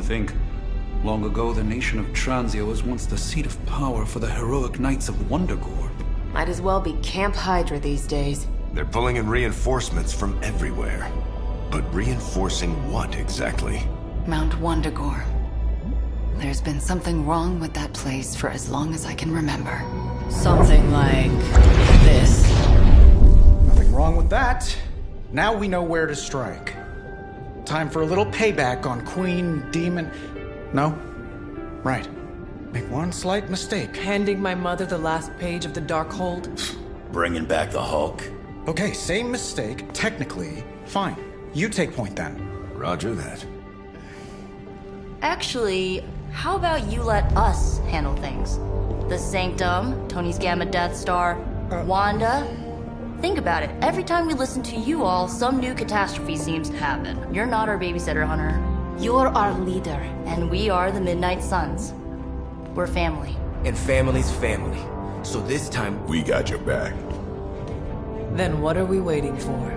think. Long ago, the nation of Transia was once the seat of power for the heroic knights of Wundagore. Might as well be Camp Hydra these days. They're pulling in reinforcements from everywhere. But reinforcing what exactly? Mount Wundagore. There's been something wrong with that place for as long as I can remember. Something like this. Nothing wrong with that. Now we know where to strike. Time for a little payback on Queen, Demon... No? Right. Make one slight mistake. Handing my mother the last page of the Darkhold? Bringing back the Hulk. Okay, same mistake. Technically, fine. You take point then. Roger that. Actually, how about you let us handle things? The Sanctum, Tony's Gamma Death Star, Wanda. Think about it. Every time we listen to you all, some new catastrophe seems to happen. You're not our babysitter, Hunter. You're our leader, and we are the Midnight Suns. We're family. And family's family. So this time, we got your back. Then what are we waiting for?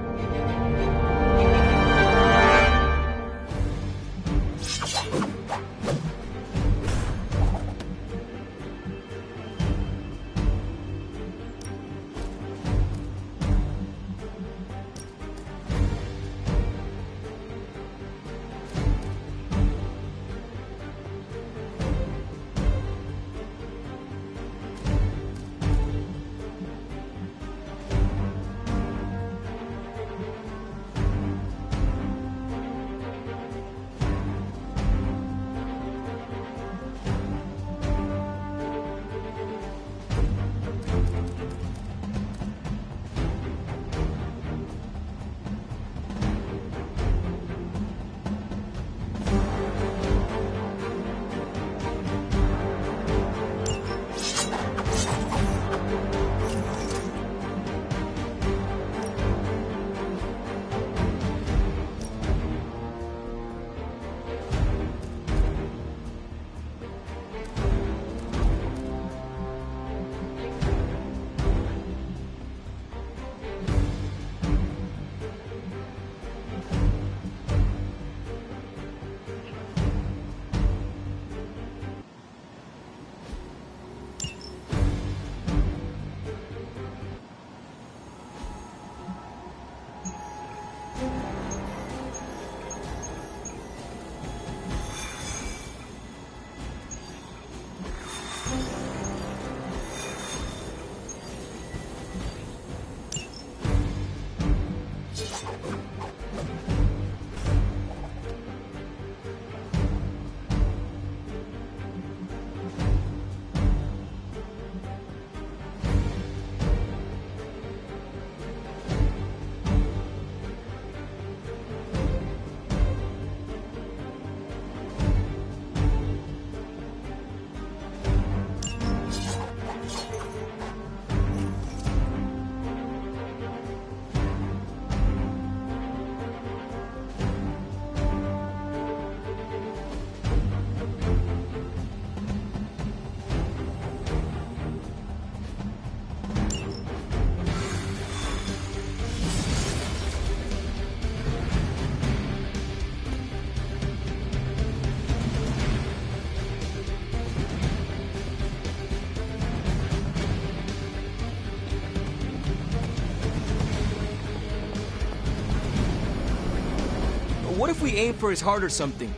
What if we aim for his heart or something?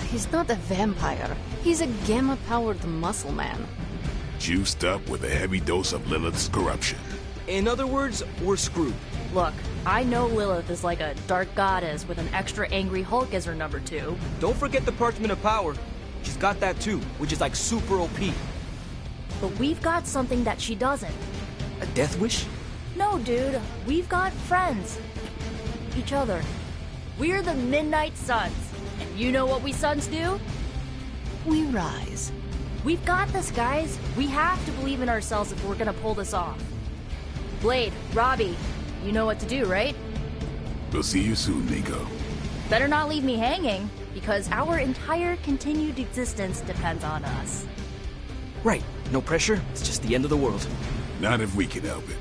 He's not a vampire. He's a gamma-powered muscle man. Juiced up with a heavy dose of Lilith's corruption. In other words, we're screwed. Look, I know Lilith is like a dark goddess with an extra angry Hulk as her number 2. Don't forget the Parchment of Power. She's got that too, which is like super OP. But we've got something that she doesn't. A death wish? No, dude. We've got friends. Each other. We're the Midnight Suns. And you know what we Suns do? We rise. We've got this, guys. We have to believe in ourselves if we're gonna pull this off. Blade, Robbie, you know what to do, right? We'll see you soon, Nico. Better not leave me hanging, because our entire continued existence depends on us. Right. No pressure. It's just the end of the world. Not if we can help it.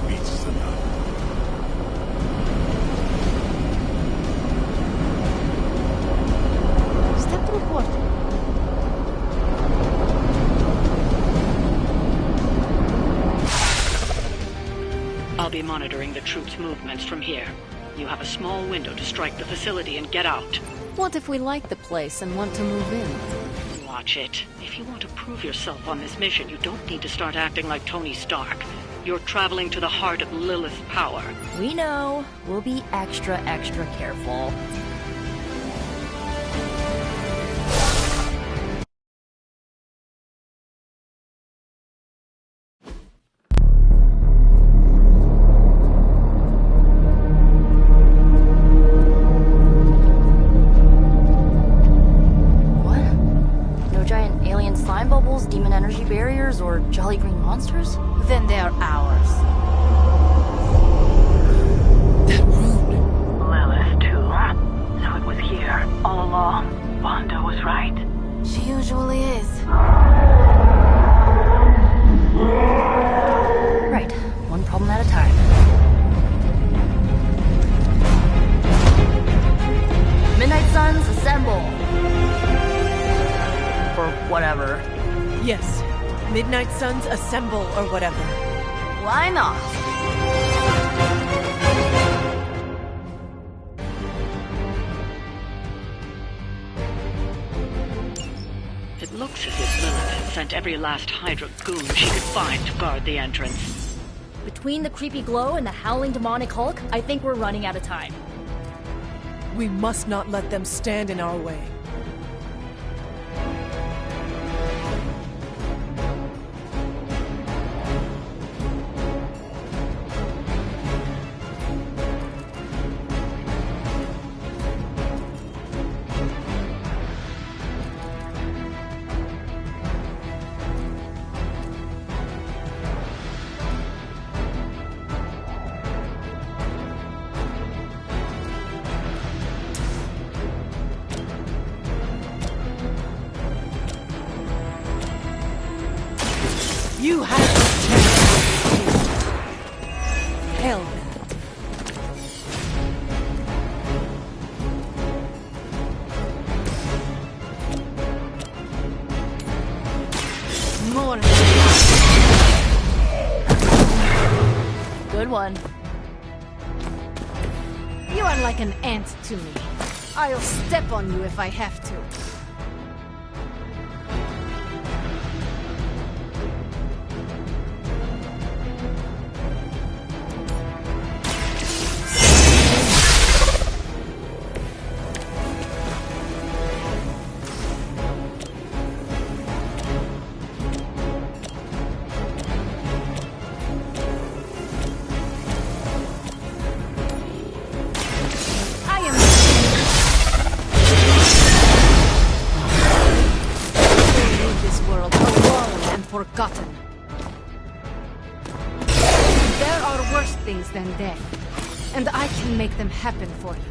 beats is enough. Step report. I'll be monitoring the troops' movements from here. You have a small window to strike the facility and get out. What if we like the place and want to move in? Watch it. If you want to prove yourself on this mission, you don't need to start acting like Tony Stark. You're traveling to the heart of Lilith's power. We know. We'll be extra careful. Demon energy barriers or jolly green monsters? Then they are ours. That rune. Lilith, too. So it was here, all along. Wanda was right. She usually is. Right. One problem at a time. Midnight Suns, assemble! Or whatever. Yes. Midnight Suns, assemble, or whatever. Why not? It looks as if Lilith had sent every last Hydra goon she could find to guard the entrance. Between the creepy glow and the howling demonic Hulk, I think we're running out of time. We must not let them stand in our way. You had your chance. Hell that. More. Good one. You are like an ant to me. I'll step on you if I have to. Forgotten. There are worse things than death, and I can make them happen for you.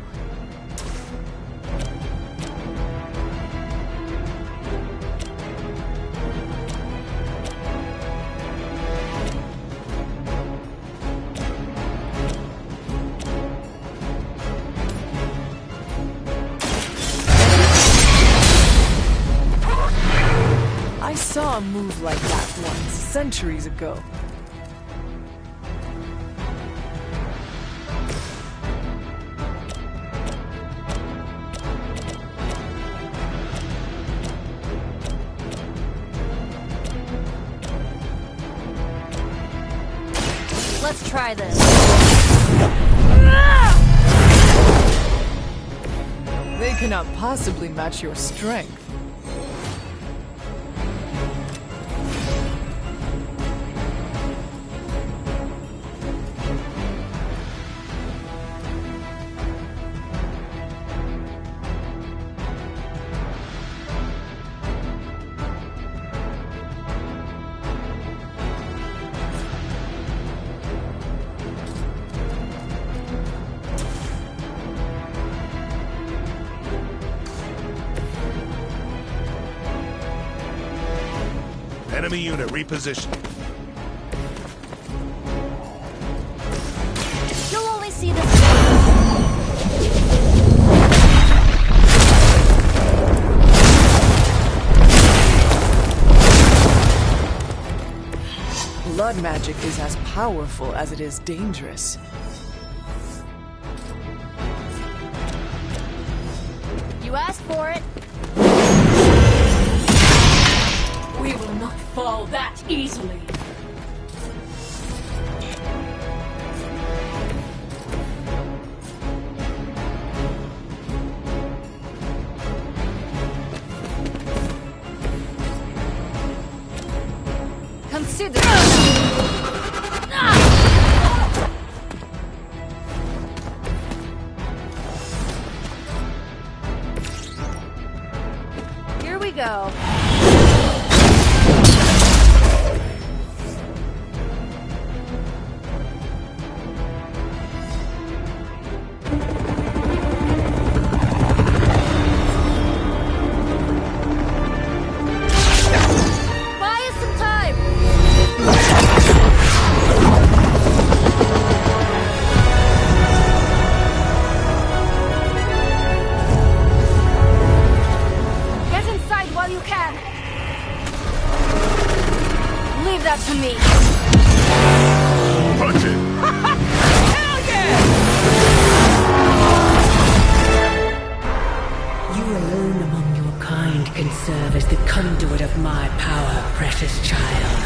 I saw a move like that once, centuries ago. Let's try this. They cannot possibly match your strength. Enemy unit repositioned. blood magic is as powerful as it is dangerous. You asked for it. We will not fall that easily. Consider. Here we go. Buy us some time. Get inside while you can. Leave that to me. Punch it! Hell yeah! You alone among your kind can serve as the conduit of my power, precious child.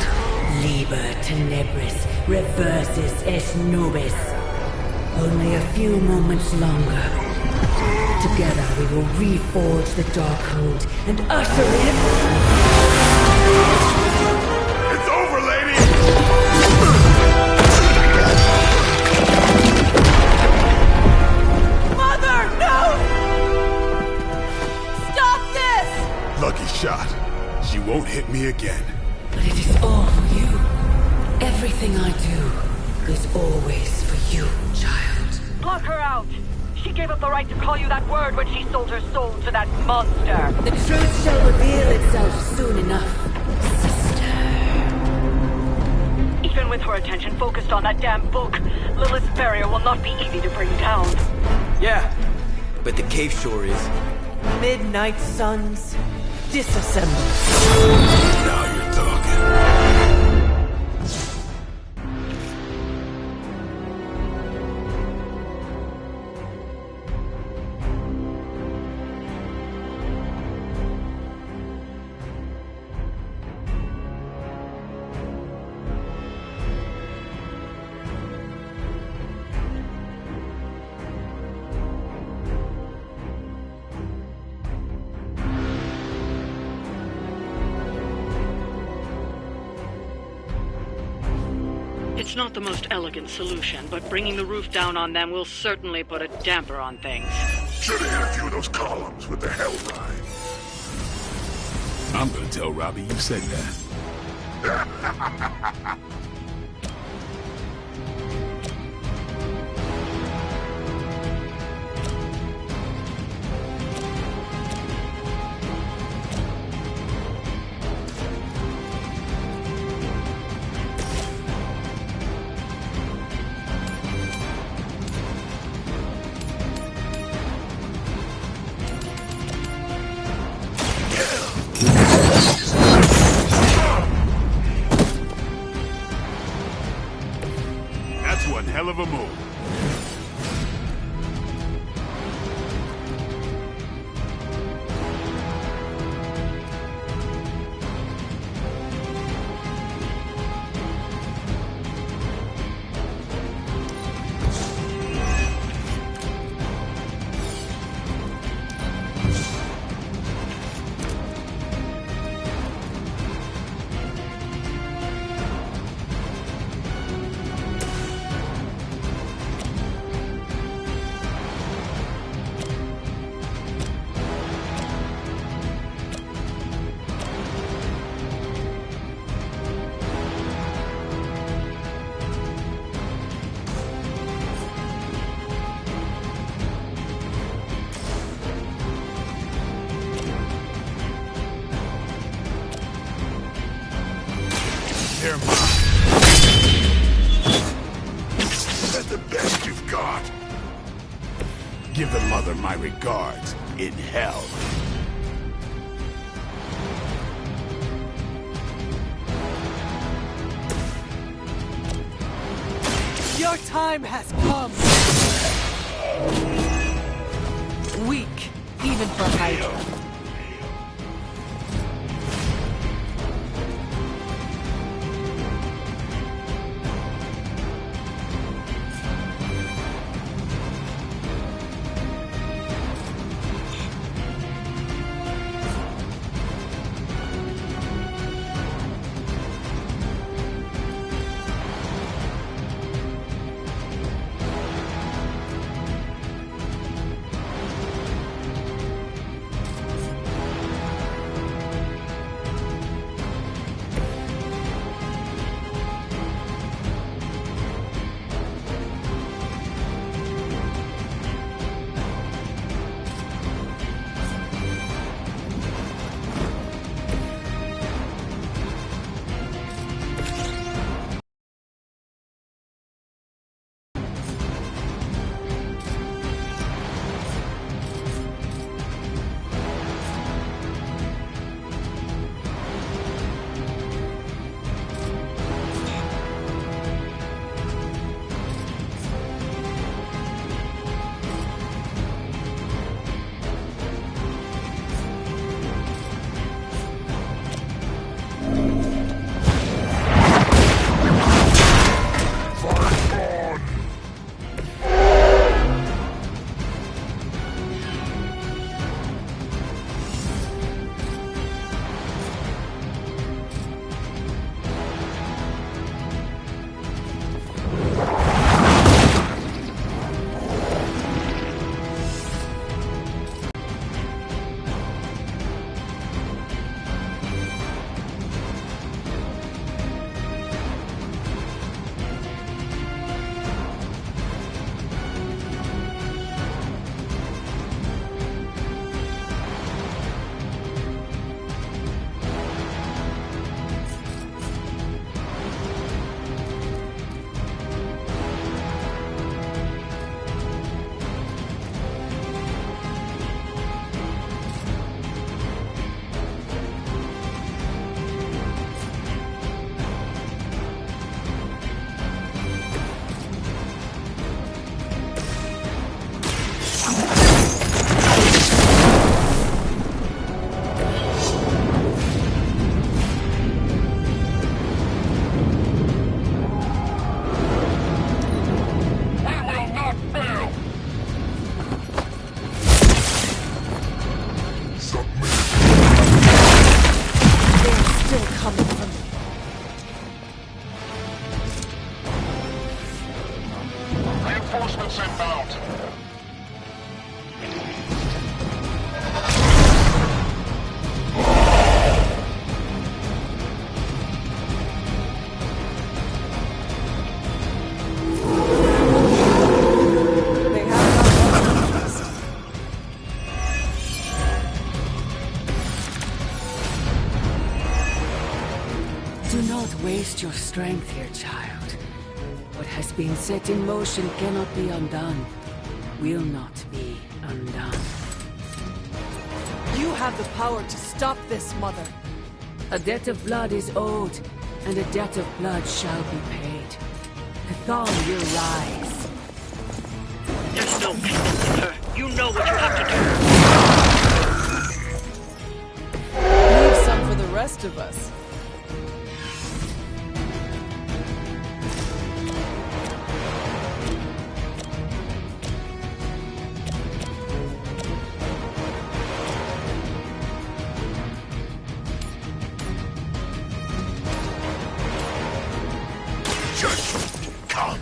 Liber tenebris reversus es nobis. Only a few moments longer. Together we will reforge the Darkhold and usher in... It's over, lady! Mother, no! Stop this! Lucky shot. She won't hit me again. But it is all for you. Everything I do is always for you, child. Block her out! She gave up the right to call you that word when she sold her soul to that monster. The truth shall reveal itself soon enough, sister. Even with her attention focused on that damn book, Lilith's barrier will not be easy to bring down. Yeah, but the cave sure is. Midnight suns, disassemble. Now you're talking. It's not the most elegant solution, but bringing the roof down on them will certainly put a damper on things. Should've hit a few of those columns with the hell ride. I'm gonna tell Robbie you said that. That's one hell of a move. They're mine. That's the best you've got. Give the mother my regards in hell. Your time has come. Weak, even for Hydra. Reinforcements inbound. Do not waste your strength here, child. What has been set in motion cannot be undone. Will not be undone. You have the power to stop this, Mother. A debt of blood is owed, and a debt of blood shall be paid. Cathal will rise. There's no convincing her. You know what you have to do. Leave some for the rest of us. Come.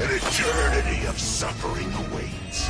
An eternity of suffering awaits.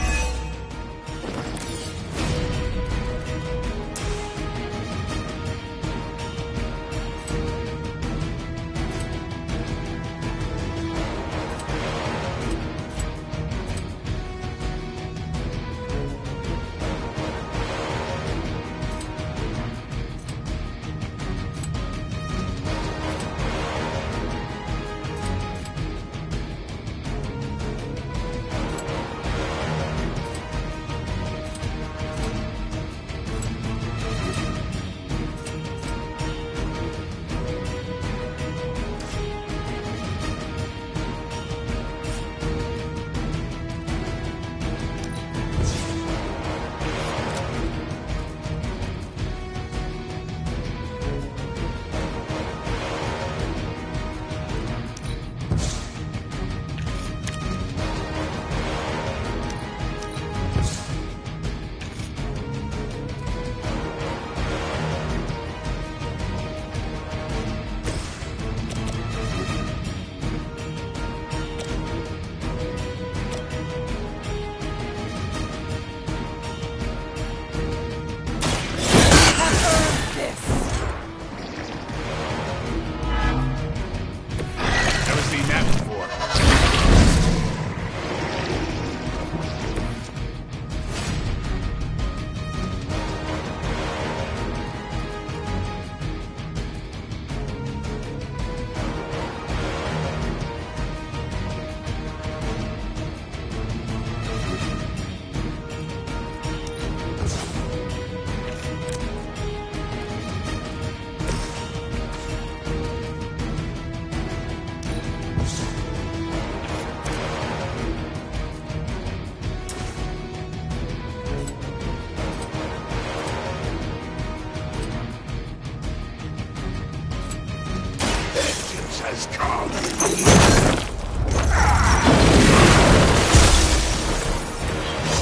justice has come.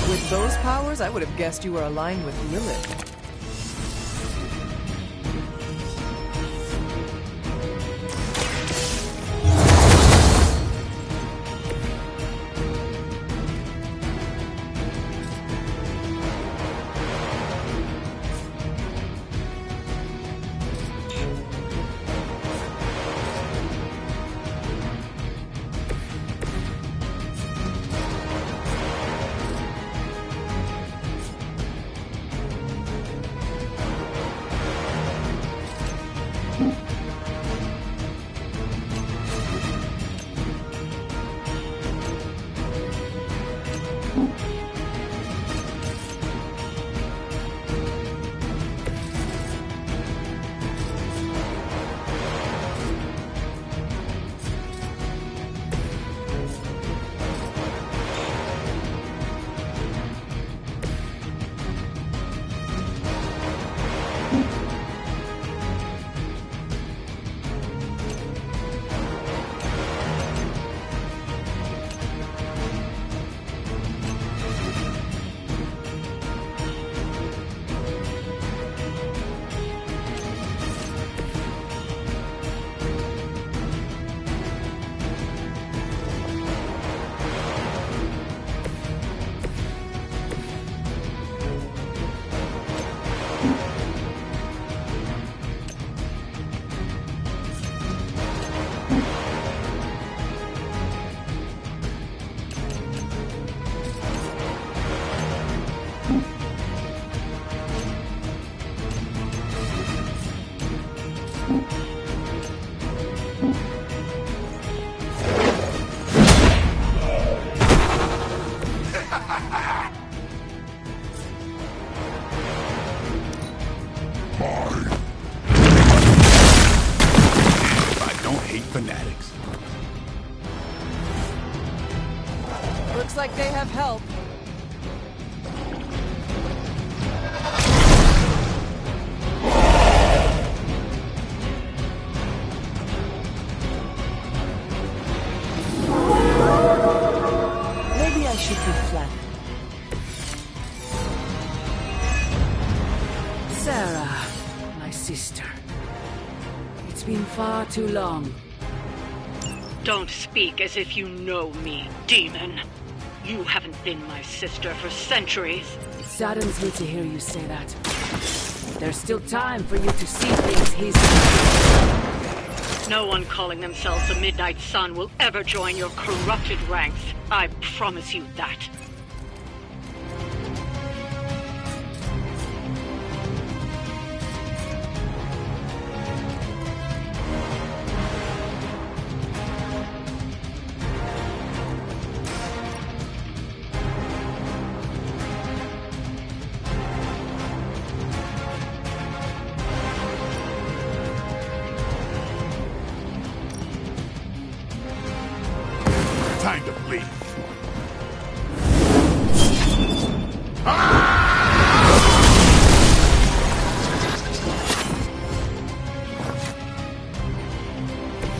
With those powers, I would have guessed you were aligned with Lilith. Fanatics. Looks like they have help. Maybe I should be flattered. Sarah, my sister. It's been far too long. Don't speak as if you know me, demon. You haven't been my sister for centuries. It saddens me to hear you say that. There's still time for you to see things his way. No one calling themselves the Midnight Sun will ever join your corrupted ranks. I promise you that. Time to bleed.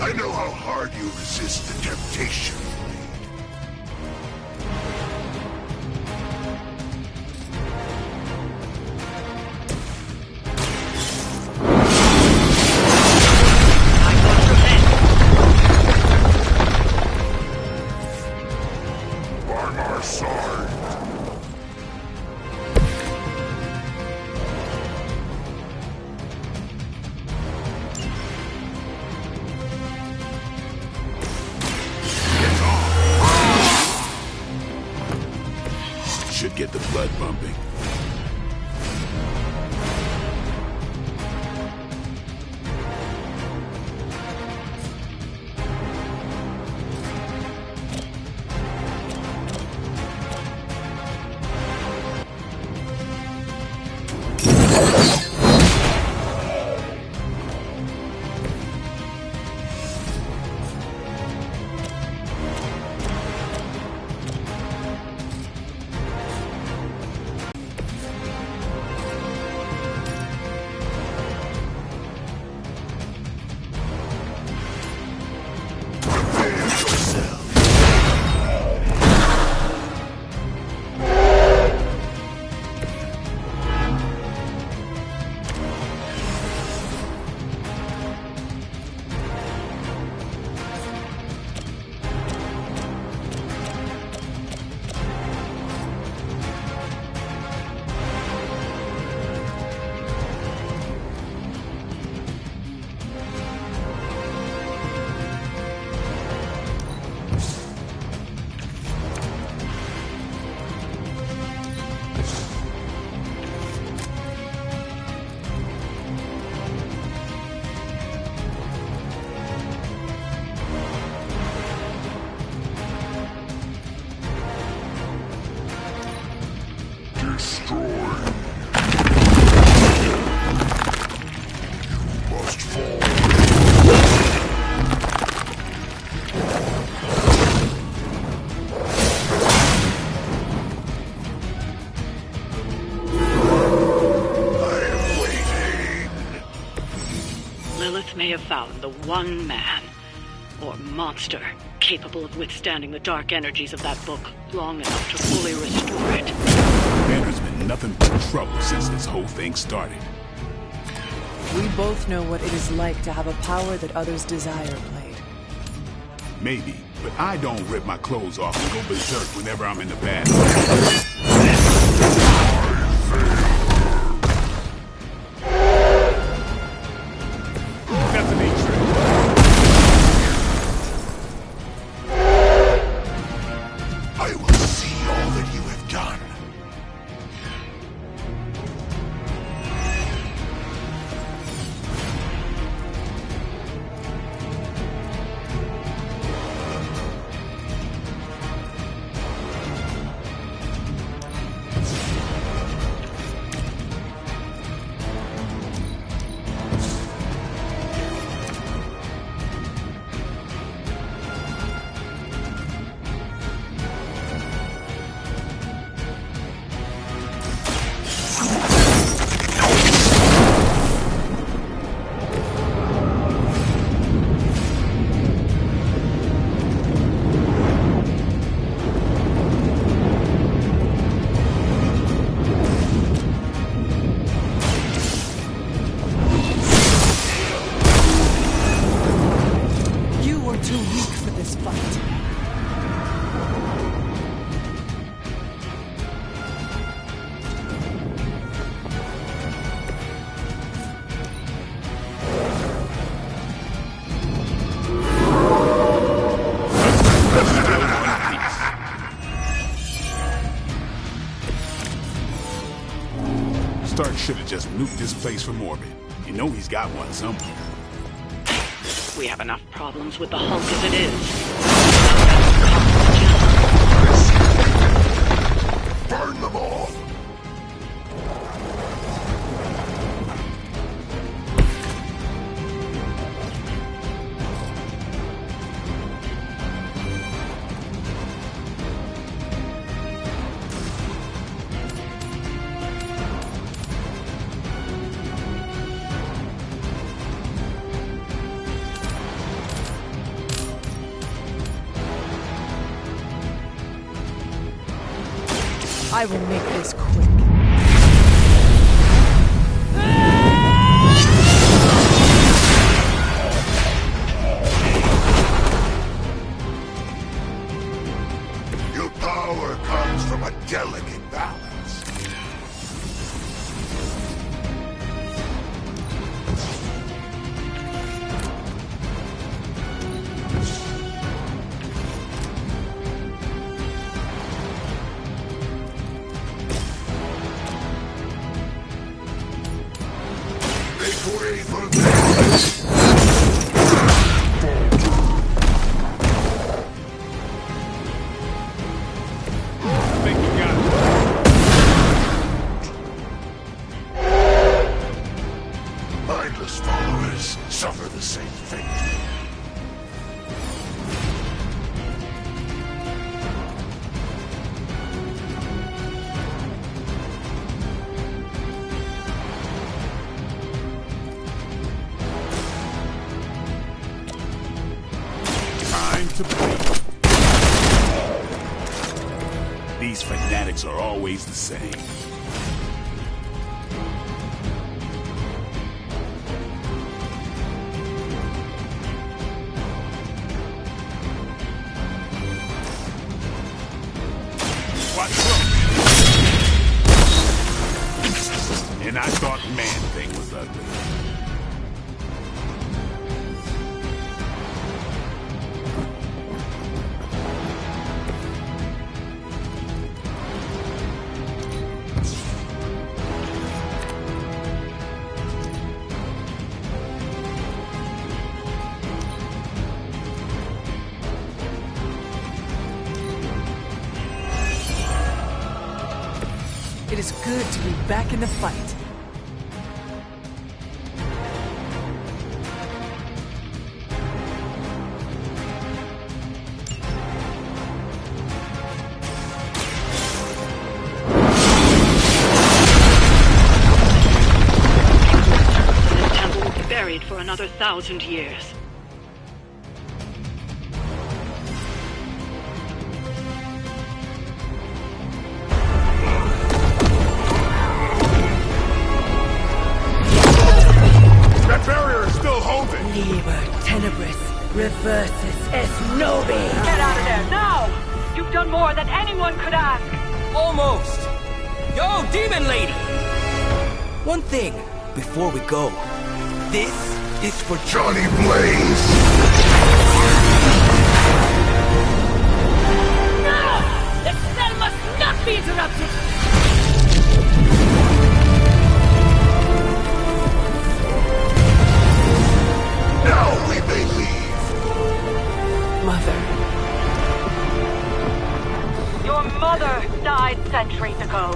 I know how hard you resist the temptation. Should get the blood pumping. have found the one man, or monster, capable of withstanding the dark energies of that book long enough to fully restore it. Banner's been nothing but trouble since this whole thing started. We both know what it is like to have a power that others desire, Blade. Maybe, but I don't rip my clothes off and go berserk whenever I'm in the bathroom. I will see all that you have done. Stark should have just nuked this place from orbit. You know he's got one somewhere. We have enough problems with the Hulk as it is. Burn them all! I will make this quick. Your power comes from a delicate balance. Make way for this! I think you got it. Mindless followers suffer the same fate. to bleed. These fanatics are always the same. Watch out! And I thought Man-Thing was ugly. It is good to be back in the fight. This temple will be buried for another 1,000 years. That barrier is still holding! Liber Tenebris reverses es nobi! Get out of there, now! You've done more than anyone could ask! Almost! Yo, Demon Lady! One thing, before we go. This is for Johnny Blaze! No! The spell must not be interrupted! Now we may leave! Mother. Your mother died centuries ago.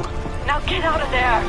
Now get out of there!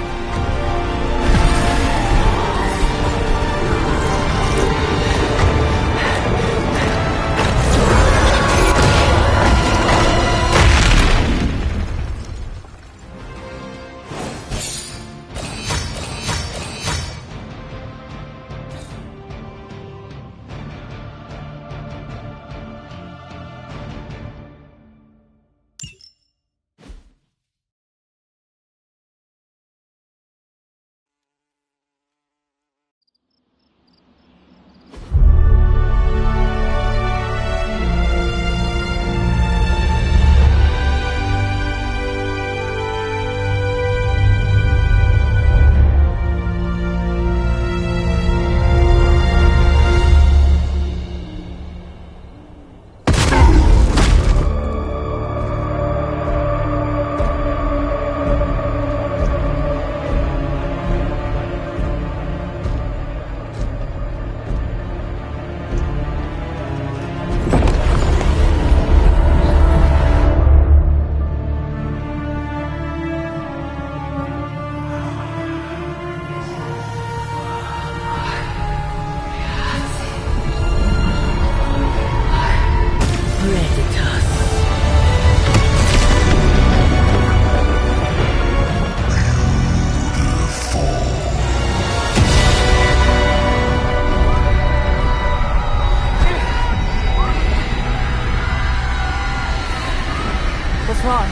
What's wrong?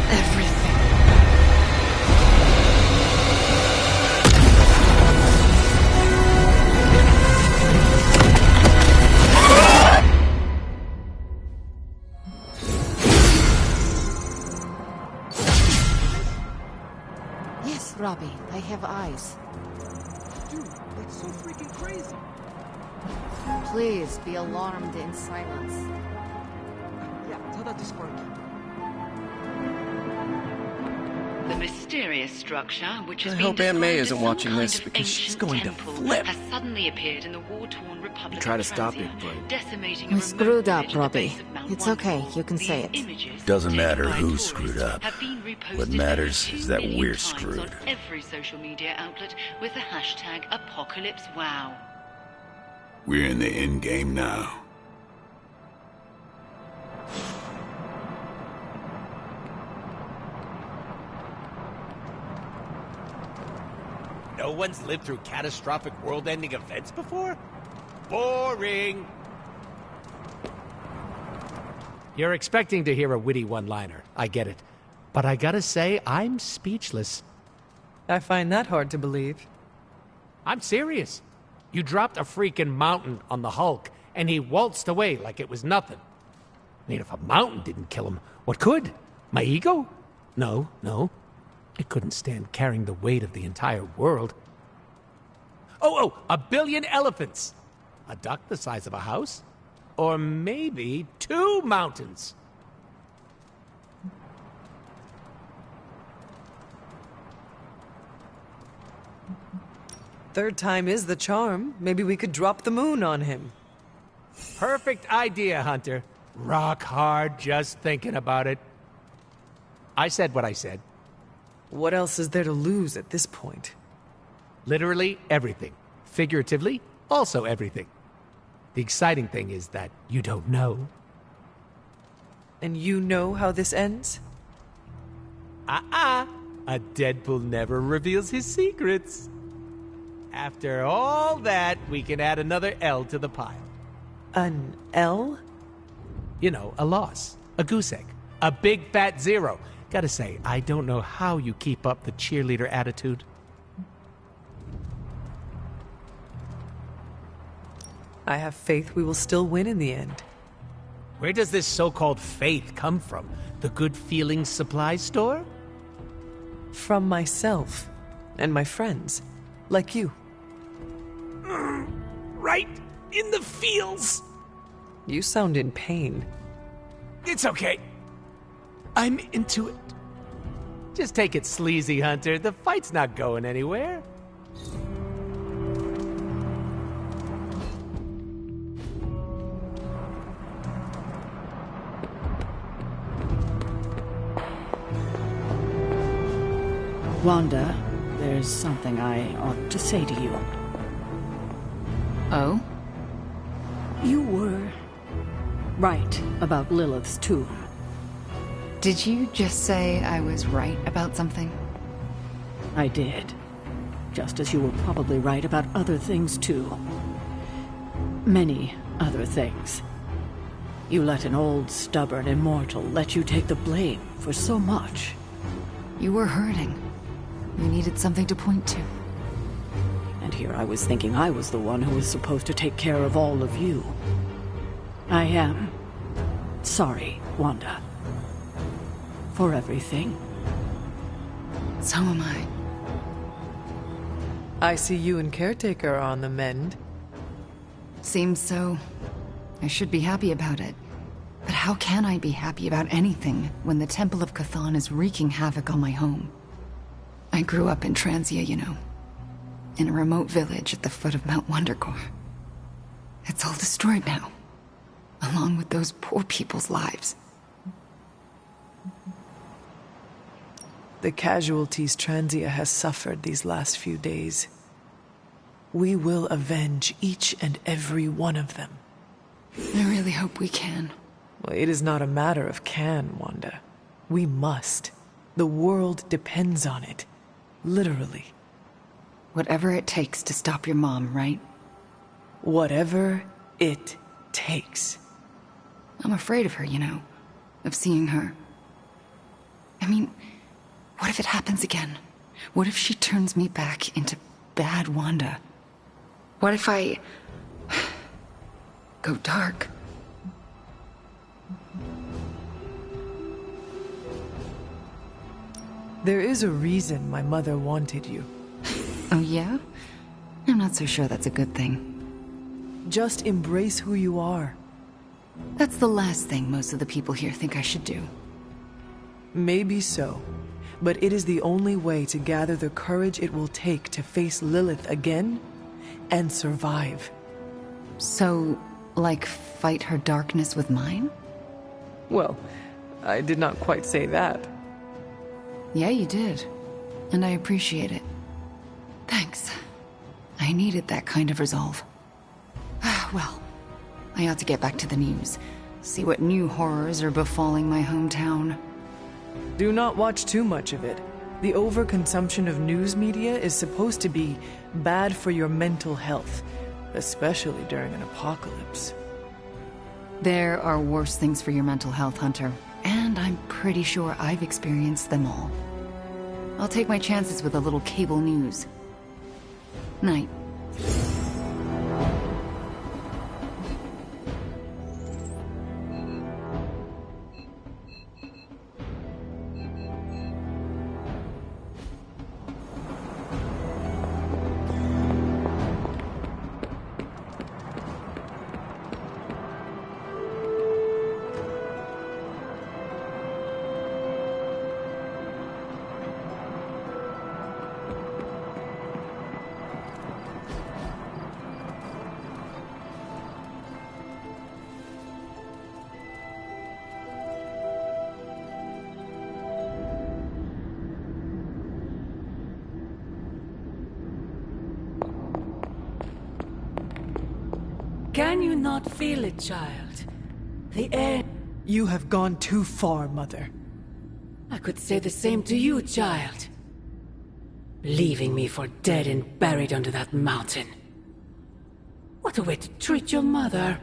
Everything. Yes, Robbie, I have eyes. Dude, that's so freaking crazy. Please be alarmed in silence. Yeah, tell that to Sparky. The mysterious structure, which has I been hope Aunt May described isn't as some watching this, kind of because she's ancient going to temple, flip. has suddenly appeared in the war-torn Republic We try to of stop Franzia, it, but decimating a We remote screwed up, village at the Robbie. base of Mount It's Wonderful. okay, you can say it. These images, Doesn't taken matter by who tourists, screwed up. have been reposted What over matters 2 is that million we're times screwed. on every social media outlet with the hashtag ApocalypseWow. We're in the end game now. No one's lived through catastrophic world-ending events before? Boring! You're expecting to hear a witty one-liner. I get it. But I gotta say, I'm speechless. I find that hard to believe. I'm serious. You dropped a freaking mountain on the Hulk, and he waltzed away like it was nothing. I mean, if a mountain didn't kill him, what could? My ego? No. It couldn't stand carrying the weight of the entire world. Oh, 1 billion elephants! A duck the size of a house? Or maybe 2 mountains? Third time is the charm. Maybe we could drop the moon on him. Perfect idea, Hunter. Rock hard just thinking about it. I said what I said. What else is there to lose at this point? Literally everything. Figuratively, also everything. The exciting thing is that you don't know. And you know how this ends? A Deadpool never reveals his secrets. After all that, we can add another L to the pile. An L? You know, a loss. A goose egg. A big fat zero. Gotta say, I don't know how you keep up the cheerleader attitude. I have faith we will still win in the end. Where does this so-called faith come from? The Good Feelings supply store? From myself and my friends, like you. Right in the feels. You sound in pain. It's okay. I'm into it. Just take it sleazy, Hunter. The fight's not going anywhere. Wanda, there's something I ought to say to you. Oh? You were right about Lilith's tomb. Did you just say I was right about something? I did. Just as you were probably right about other things, too. Many other things. You let an old, stubborn immortal let you take the blame for so much. You were hurting. You needed something to point to. And here I was thinking I was the one who was supposed to take care of all of you. I am sorry, Wanda. For everything. So am I. I see you and Caretaker are on the mend. Seems so. I should be happy about it. But how can I be happy about anything when the Temple of Chthon is wreaking havoc on my home? I grew up in Transia, you know. In a remote village at the foot of Mount Wondergore. It's all destroyed now. Along with those poor people's lives. The casualties Transia has suffered these last few days. We will avenge each and every one of them. I really hope we can. Well, it is not a matter of can, Wanda. We must. The world depends on it. Literally. Whatever it takes to stop your mom, right? Whatever it takes. I'm afraid of her, you know. Of seeing her. I mean, what if it happens again? What if she turns me back into bad Wanda? What if I go dark? There is a reason my mother wanted you. Oh, yeah? I'm not so sure that's a good thing. Just embrace who you are. That's the last thing most of the people here think I should do. Maybe so. But it is the only way to gather the courage it will take to face Lilith again and survive. So, like, fight her darkness with mine? Well, I did not quite say that. Yeah, you did. And I appreciate it. Thanks. I needed that kind of resolve. Well, I ought to get back to the news. See what new horrors are befalling my hometown. Do not watch too much of it. The overconsumption of news media is supposed to be bad for your mental health, especially during an apocalypse. There are worse things for your mental health, Hunter. And I'm pretty sure I've experienced them all. I'll take my chances with a little cable news. Night. Can you not feel it, child? The air... You have gone too far, Mother. I could say the same to you, child. leaving me for dead and buried under that mountain. What a way to treat your mother.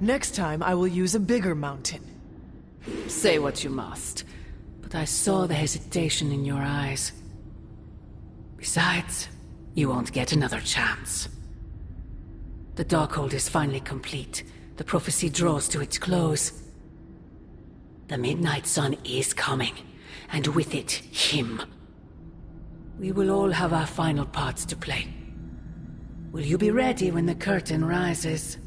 Next time, I will use a bigger mountain. Say what you must, but I saw the hesitation in your eyes. Besides, you won't get another chance. The Darkhold is finally complete. The prophecy draws to its close. The Midnight Sun is coming, and with it, him. We will all have our final parts to play. Will you be ready when the curtain rises?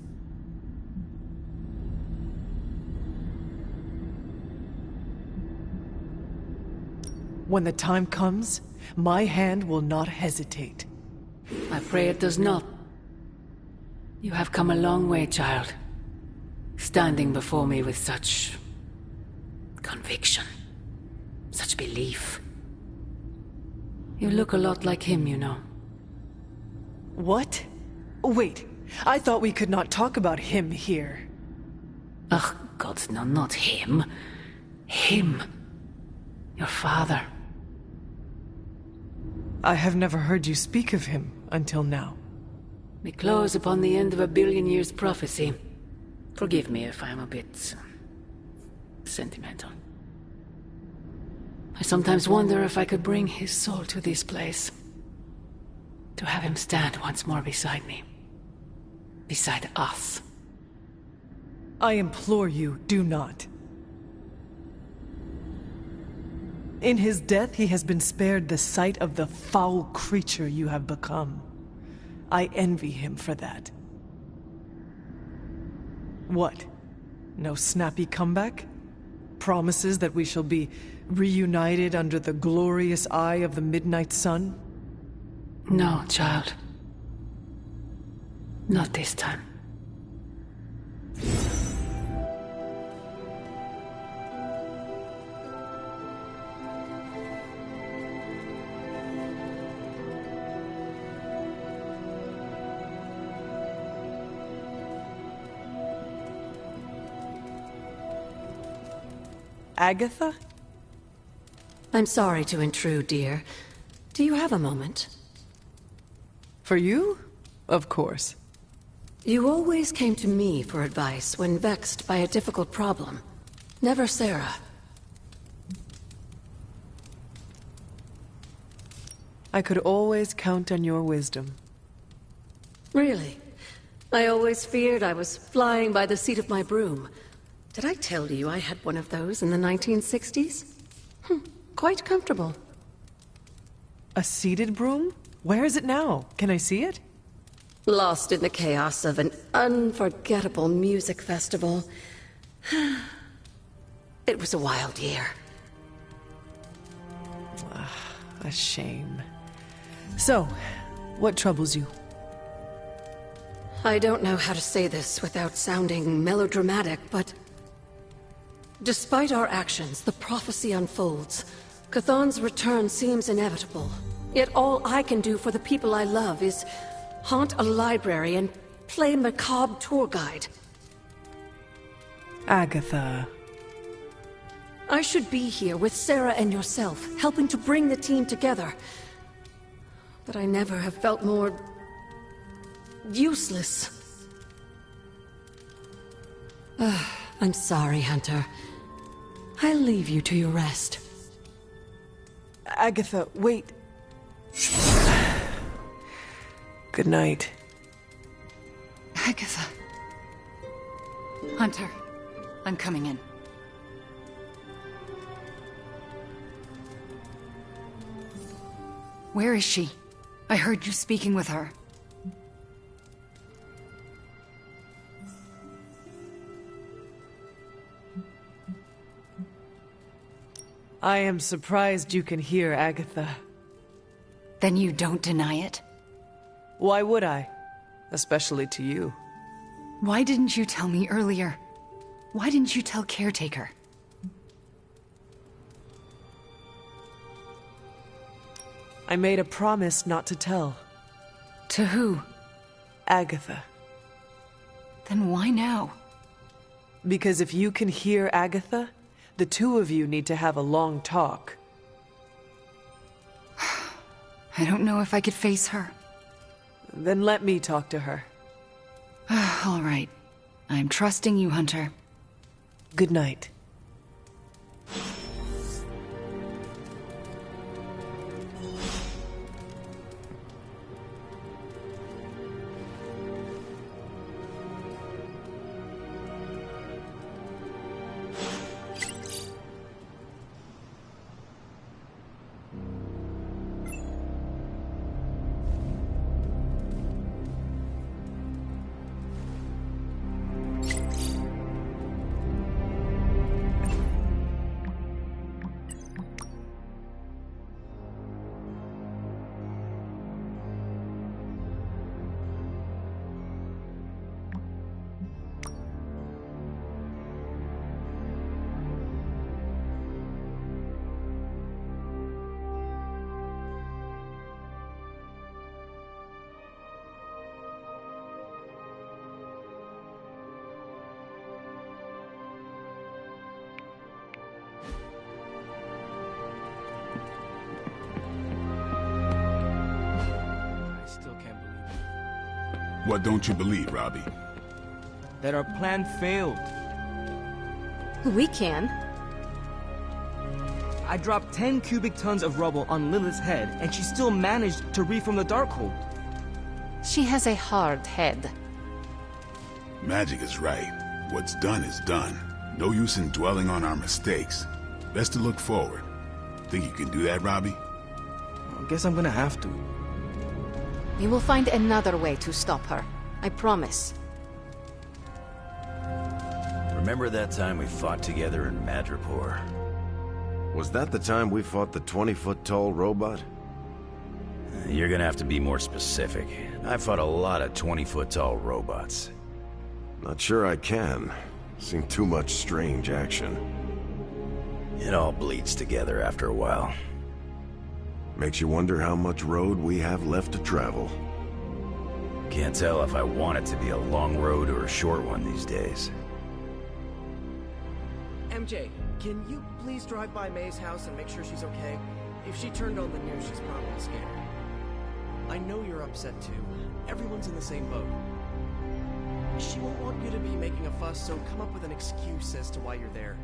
When the time comes, my hand will not hesitate. I pray it does not. You have come a long way, child. Standing before me with such conviction, such belief. You look a lot like him, you know. What? Wait, I thought we could not talk about him here. Ugh, God, no, not him. Him. Your father. I have never heard you speak of him until now. We close upon the end of a billion years prophecy. Forgive me if I'm a bit sentimental. I sometimes wonder if I could bring his soul to this place. To have him stand once more beside me. Beside us. I implore you, do not. In his death, he has been spared the sight of the foul creature you have become. I envy him for that. What? No snappy comeback? Promises that we shall be reunited under the glorious eye of the Midnight Sun? No, child. Not this time. Agatha? I'm sorry to intrude, dear. Do you have a moment? For you? Of course. You always came to me for advice when vexed by a difficult problem. Never Sarah. I could always count on your wisdom. Really? I always feared I was flying by the seat of my broom. Did I tell you I had one of those in the 1960s? Quite comfortable. A seated broom? Where is it now? Can I see it? Lost in the chaos of an unforgettable music festival. It was a wild year. A shame. So, what troubles you? I don't know how to say this without sounding melodramatic, but despite our actions, the prophecy unfolds. Chthon's return seems inevitable. Yet all I can do for the people I love is haunt a library and play macabre tour guide. Agatha. I should be here with Sarah and yourself, helping to bring the team together. But I never have felt more useless. I'm sorry, Hunter. I'll leave you to your rest. Agatha, wait. Good night. Agatha. Hunter, I'm coming in. Where is she? I heard you speaking with her. I am surprised you can hear Agatha. Then you don't deny it? Why would I? Especially to you. Why didn't you tell me earlier? Why didn't you tell Caretaker? I made a promise not to tell. To who? Agatha. Then why now? Because if you can hear Agatha, the two of you need to have a long talk. I don't know if I could face her. Then let me talk to her. All right. I'm trusting you, Hunter. Good night. What don't you believe, Robbie? That our plan failed. We can. I dropped 10 cubic tons of rubble on Lilith's head, and she still managed to reform the Darkhold. She has a hard head. Magic is right. What's done is done. No use in dwelling on our mistakes. Best to look forward. Think you can do that, Robbie? I guess I'm gonna have to. We will find another way to stop her. I promise. Remember that time we fought together in Madripoor? Was that the time we fought the 20-foot-tall robot? You're gonna have to be more specific. I fought a lot of 20-foot-tall robots. Not sure I can. Seen too much strange action. It all bleeds together after a while. Makes you wonder how much road we have left to travel. Can't tell if I want it to be a long road or a short one these days. MJ, can you please drive by May's house and make sure she's okay? If she turned on the news, she's probably scared. I know you're upset too. Everyone's in the same boat. She won't want you to be making a fuss, so come up with an excuse as to why you're there.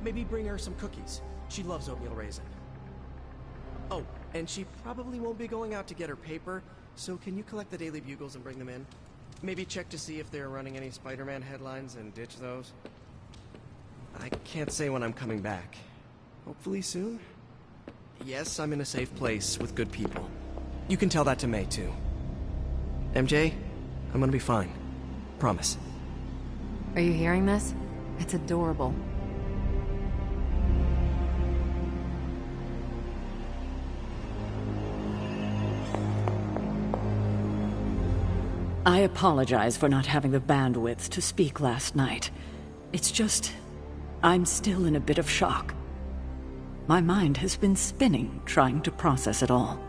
Maybe bring her some cookies. She loves oatmeal raisin. Oh, and she probably won't be going out to get her paper, so can you collect the Daily Bugles and bring them in? Maybe check to see if they're running any Spider-Man headlines and ditch those. I can't say when I'm coming back. Hopefully soon? Yes, I'm in a safe place with good people. You can tell that to May, too. MJ, I'm gonna be fine. Promise. Are you hearing this? It's adorable. I apologize for not having the bandwidth to speak last night. It's just, I'm still in a bit of shock. My mind has been spinning, trying to process it all.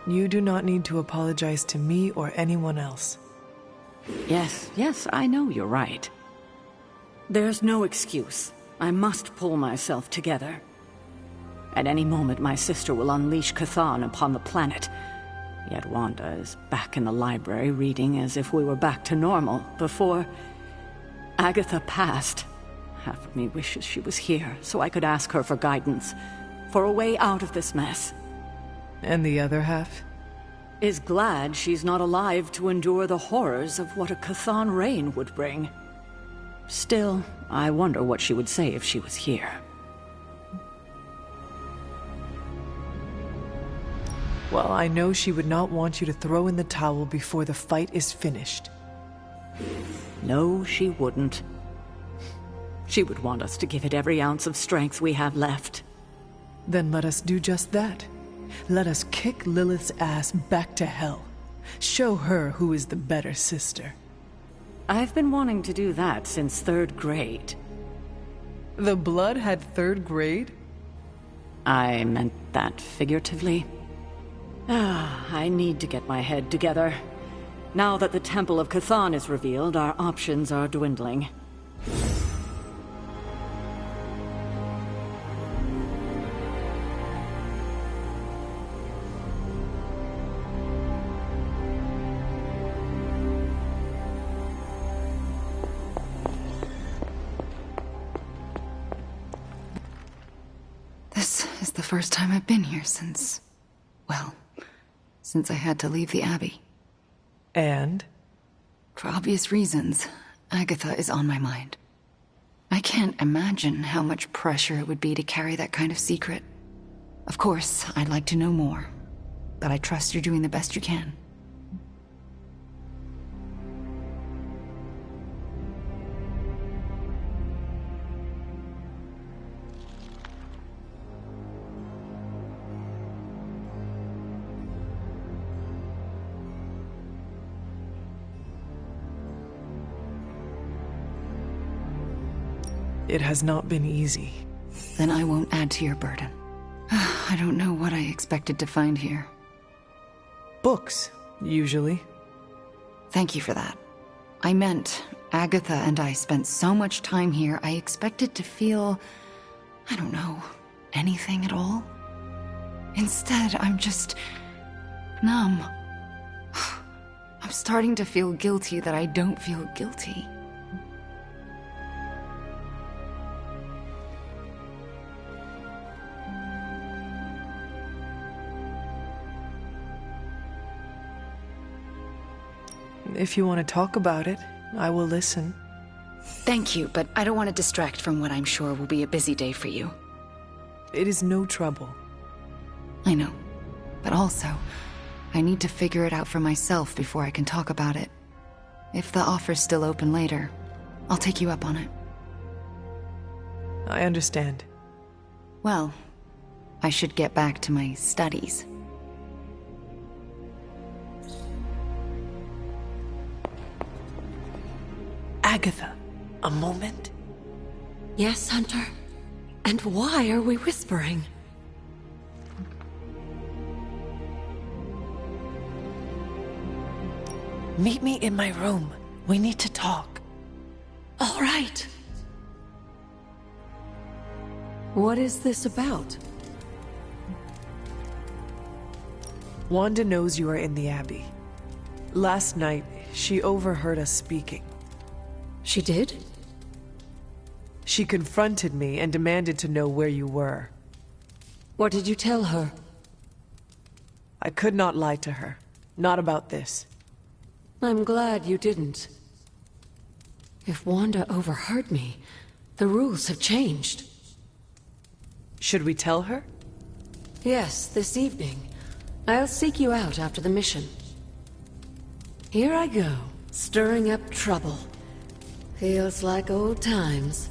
You do not need to apologize to me or anyone else. Yes, I know you're right. There's no excuse. I must pull myself together. At any moment, my sister will unleash Chthon upon the planet. Yet Wanda is back in the library reading as if we were back to normal before Agatha passed. Half of me wishes she was here so I could ask her for guidance, for a way out of this mess. And the other half? Is glad she's not alive to endure the horrors of what a Chthon reign would bring. Still, I wonder what she would say if she was here. Well, I know she would not want you to throw in the towel before the fight is finished. No, she wouldn't. She would want us to give it every ounce of strength we have left. Then let us do just that. Let us kick Lilith's ass back to hell. Show her who is the better sister. I've been wanting to do that since 3rd grade. The blood had 3rd grade? I meant that figuratively. I need to get my head together. Now that the Temple of Chthon is revealed, our options are dwindling. This is the first time I've been here since... well, since I had to leave the Abbey. And? For obvious reasons, Agatha is on my mind. I can't imagine how much pressure it would be to carry that kind of secret. Of course, I'd like to know more, but I trust you're doing the best you can. It has not been easy. Then I won't add to your burden. I don't know what I expected to find here. Books, usually. Thank you for that. I meant, Agatha and I spent so much time here, I expected to feel... I don't know, anything at all. Instead, I'm just... numb. I'm starting to feel guilty that I don't feel guilty. If you want to talk about it, I will listen. Thank you, but I don't want to distract from what I'm sure will be a busy day for you. It is no trouble. I know. But also, I need to figure it out for myself before I can talk about it. If the offer's still open later, I'll take you up on it. I understand. Well, I should get back to my studies. Agatha, a moment? Yes, Hunter? And why are we whispering? Meet me in my room. We need to talk. All right. What is this about? Wanda knows you are in the Abbey. Last night, she overheard us speaking. She did? She confronted me and demanded to know where you were. What did you tell her? I could not lie to her. Not about this. I'm glad you didn't. If Wanda overheard me, the rules have changed. Should we tell her? Yes, this evening. I'll seek you out after the mission. Here I go, stirring up trouble. Feels like old times.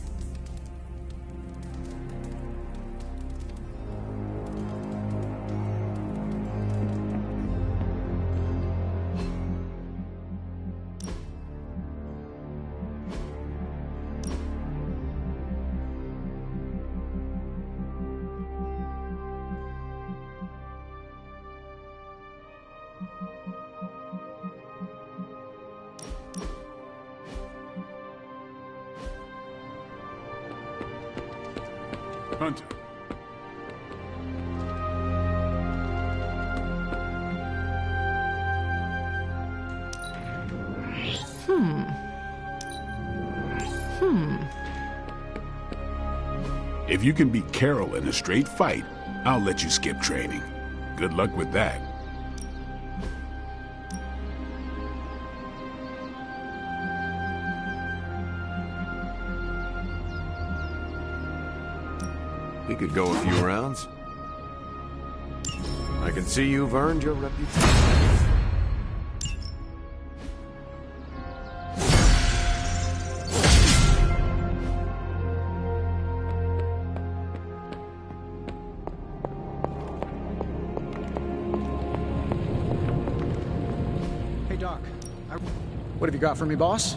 Hunter. If you can beat Carol in a straight fight, I'll let you skip training. Good luck with that. We could go a few rounds. I can see you've earned your reputation. What have you got for me, boss?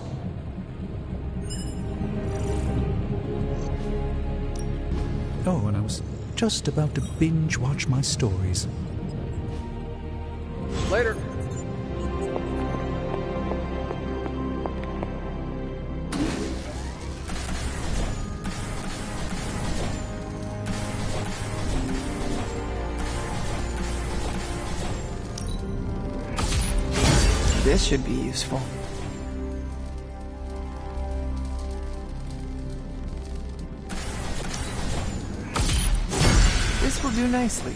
Oh, and I was just about to binge watch my stories. Later. This should be useful. This will do nicely.